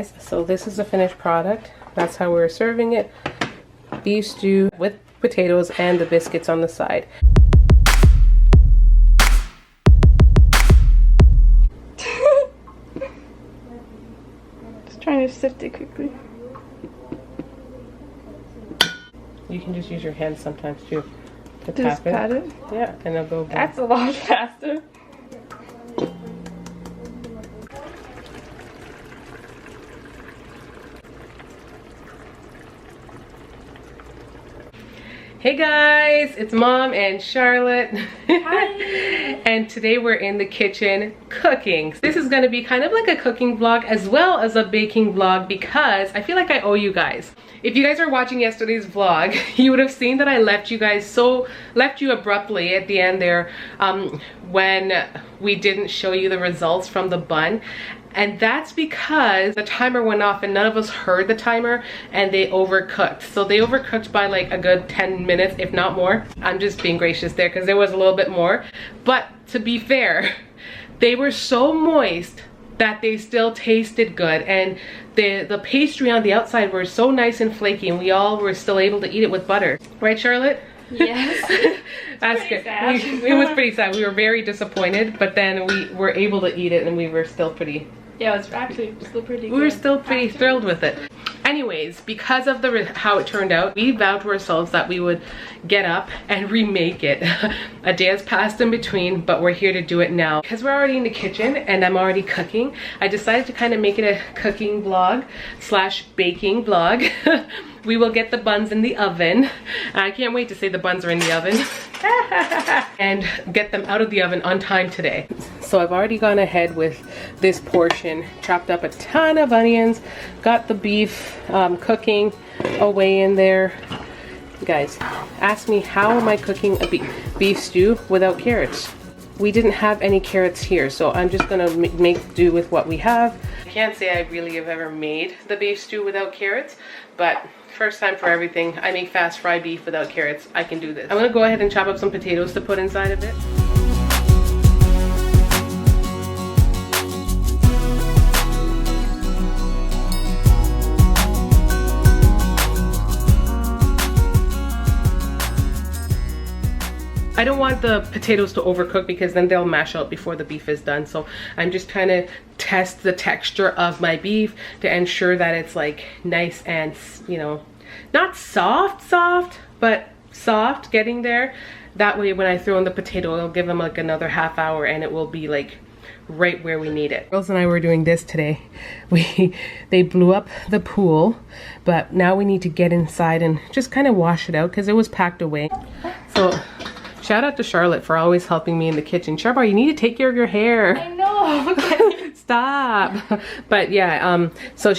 So this is the finished product. That's how we're serving it. Beef stew with potatoes and the biscuits on the side. Just trying to sift it quickly. You can just use your hands sometimes too to Just pat it. Yeah, and it'll go. That's a lot faster. Hey guys, it's Mom and Charlotte. Hi. And today we're in the kitchen cooking. This is going to be kind of like a cooking vlog as well as a baking vlog because I feel like I owe you guys. If you guys are watching yesterday's vlog, you would have seen that I left you abruptly at the end there when we didn't show you the results from the bun. And that's because the timer went off and none of us heard the timer and they overcooked. So they overcooked by like a good 10 minutes, if not more. I'm just being gracious there because there was a little bit more. But to be fair, they were so moist that they still tasted good. And the pastry on the outside were so nice and flaky and we all were still able to eat it with butter. Right, Charlotte? Yes. That's good. It was pretty sad. We were very disappointed, but then we were able to eat it and we were still pretty... Yeah, it was actually still pretty good. We were still pretty thrilled with it. Anyways, because of how it turned out, we vowed to ourselves that we would get up and remake it. A day has passed in between, but we're here to do it now. Because we're already in the kitchen and I'm already cooking, I decided to kind of make it a cooking vlog slash baking vlog. We will get the buns in the oven. I can't wait to say the buns are in the oven. And get them out of the oven on time today. So I've already gone ahead with this portion, chopped up a ton of onions, got the beef cooking away in there. Guys, ask me, how am I cooking a beef stew without carrots? We didn't have any carrots here, so I'm just gonna make do with what we have. I can't say I really have ever made the beef stew without carrots, but first time for everything. I make fast fried beef without carrots. I can do this. I'm gonna go ahead and chop up some potatoes to put inside of it. I don't want the potatoes to overcook because then they'll mash out before the beef is done. So I'm just trying to test the texture of my beef to ensure that it's like nice and, you know, not soft, but soft, getting there. That way when I throw in the potato, it'll give them like another half hour and it will be like right where we need it. Girls and I were doing this today. They blew up the pool, but now we need to get inside and just kind of wash it out because it was packed away. So shout out to Charlotte for always helping me in the kitchen. Charbar, you need to take care of your hair. I know. Stop. But yeah, so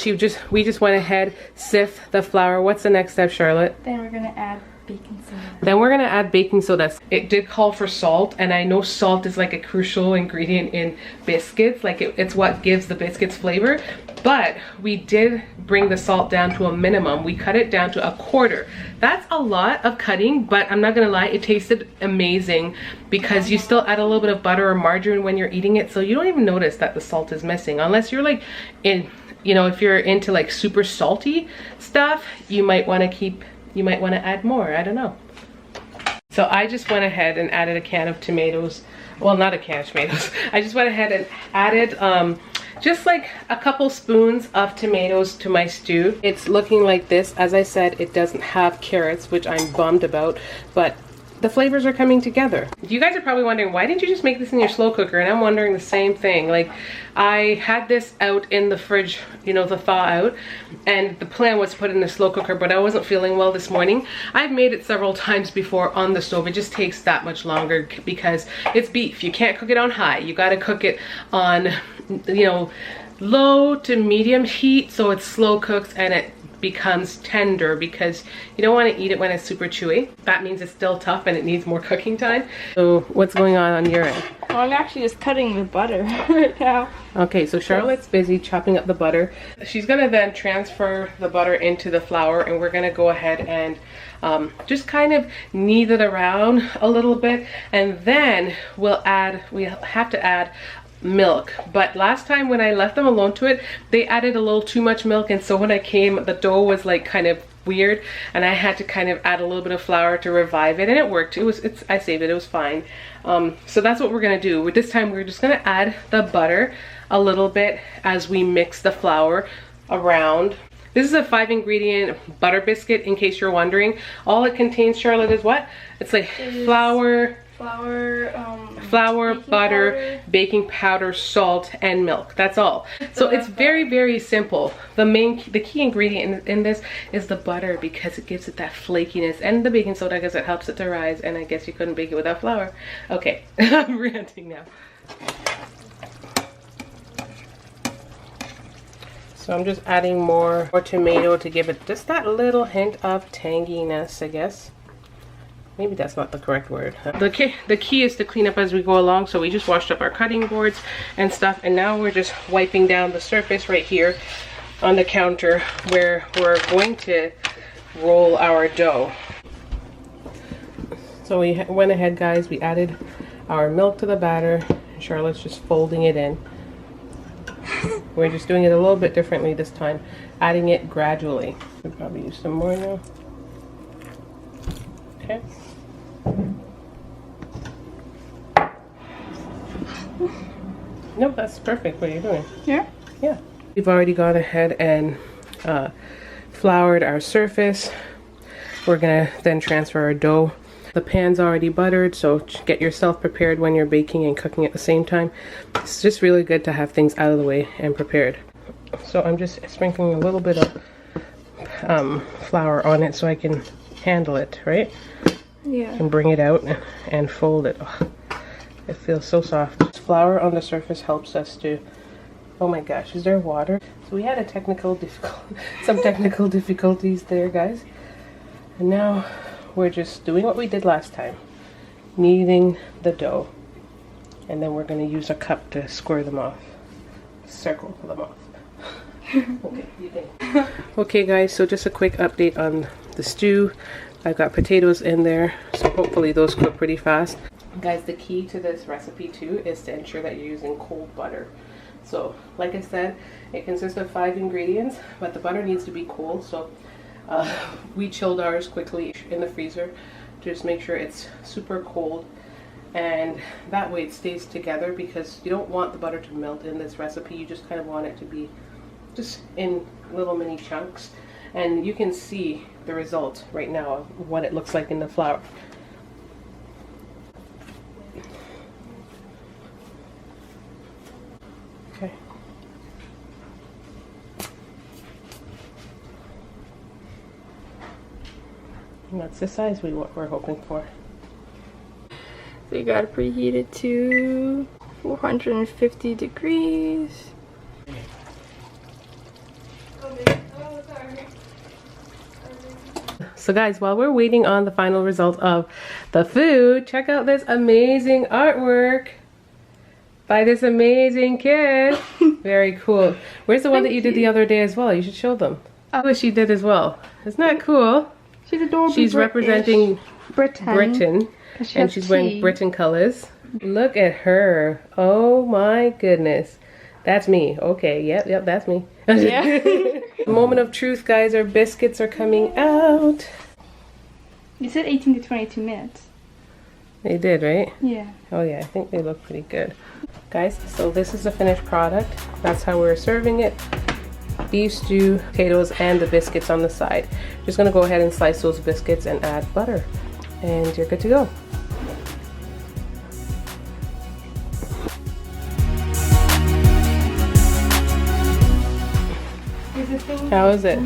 we just went ahead, sift the flour. What's the next step, Charlotte? Then we're gonna add baking soda. Then we're gonna add baking soda. It did call for salt, and I know salt is like a crucial ingredient in biscuits. Like it's what gives the biscuits flavor. But we did bring the salt down to a minimum. We cut it down to 1/4. That's a lot of cutting, but I'm not gonna lie, it tasted amazing because you still add a little bit of butter or margarine when you're eating it, so you don't even notice that the salt is missing. Unless you're like you know, if you're into like super salty stuff, you might want to add more. I don't know. So I just went ahead and added a can of tomatoes. Well, not a can of tomatoes. I just went ahead and added just like a couple spoons of tomatoes to my stew. It's looking like this. As I said, it doesn't have carrots, which I'm bummed about, but the flavors are coming together. You guys are probably wondering, why didn't you just make this in your slow cooker? And I'm wondering the same thing. Like, I had this out in the fridge, you know, to thaw out, and the plan was to put it in the slow cooker, but I wasn't feeling well this morning. I've made it several times before on the stove. It just takes that much longer because it's beef. You can't cook it on high. You gotta cook it on, you know, low to medium heat, so it slow cooks and it becomes tender, because you don't want to eat it when it's super chewy. That means it's still tough and it needs more cooking time. So what's going on your end? Well, I'm actually just cutting the butter right now. Okay, so Charlotte's busy chopping up the butter. She's gonna then transfer the butter into the flour, and we're gonna go ahead and just kind of knead it around a little bit, and then we have to add milk, but last time when I left them alone to it, they added a little too much milk, and so when I came, the dough was like kind of weird, and I had to kind of add a little bit of flour to revive it, and it worked. I saved it, it was fine. So that's what we're gonna do. With this time, we're just gonna add the butter a little bit as we mix the flour around. This is a 5-ingredient butter biscuit, in case you're wondering. All it contains, Charlotte, is what? It's like flour, butter, baking powder, salt, and milk. That's all. So it's very, very simple. The key ingredient in this is the butter, because it gives it that flakiness, and the baking soda because it helps it to rise, and I guess you couldn't bake it without flour. Okay, I'm ranting now. So I'm just adding more tomato to give it just that little hint of tanginess, I guess. Maybe that's not the correct word. The key is to clean up as we go along. So we just washed up our cutting boards and stuff, and now we're just wiping down the surface right here on the counter where we're going to roll our dough. So we went ahead, guys, we added our milk to the batter. Charlotte's just folding it in. We're just doing it a little bit differently this time, adding it gradually. We'll probably use some more now. Okay. Nope, that's perfect. What are you doing? Yeah? Yeah. We've already gone ahead and floured our surface. We're gonna then transfer our dough. The pan's already buttered, so get yourself prepared when you're baking and cooking at the same time. It's just really good to have things out of the way and prepared. So I'm just sprinkling a little bit of flour on it so I can handle it, right? Yeah. And bring it out and fold it. Oh, it feels so soft. Flour on the surface helps us to... Oh my gosh, is there water? So we had some technical difficulties there, guys. And now we're just doing what we did last time. Kneading the dough. And then we're going to use a cup to square them off. Circle them off. Okay, you think? Okay, guys, so just a quick update on the stew. I've got potatoes in there, so hopefully those cook pretty fast. Guys, the key to this recipe too is to ensure that you're using cold butter. So, like I said, it consists of 5 ingredients, but the butter needs to be cold. So we chilled ours quickly in the freezer to just make sure it's super cold, and that way it stays together, because you don't want the butter to melt in this recipe. You just kind of want it to be just in little mini chunks, and you can see the result right now of what it looks like in the flour. Okay. And that's the size we're hoping for. So you gotta preheat it to 450 degrees. So guys, while we're waiting on the final result of the food, check out this amazing artwork by this amazing kid. Very cool. Where's the one that you did the other day as well? You should show them. Oh, she did as well. Isn't that cool? She's adorable. She's representing Britain. And she's wearing Britain colors. Look at her. Oh my goodness. That's me. Okay, yep, that's me. Yeah. Moment of truth, guys. Our biscuits are coming out. You said 18 to 22 minutes. They did, right? Yeah. Oh yeah, I think they look pretty good. Guys, so this is the finished product. That's how we're serving it. Beef stew, potatoes, and the biscuits on the side. Just gonna go ahead and slice those biscuits and add butter. And you're good to go. How is it?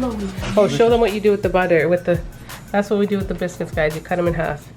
Oh, show them what you do with the butter. That's what we do with the biscuits, guys. You cut them in half.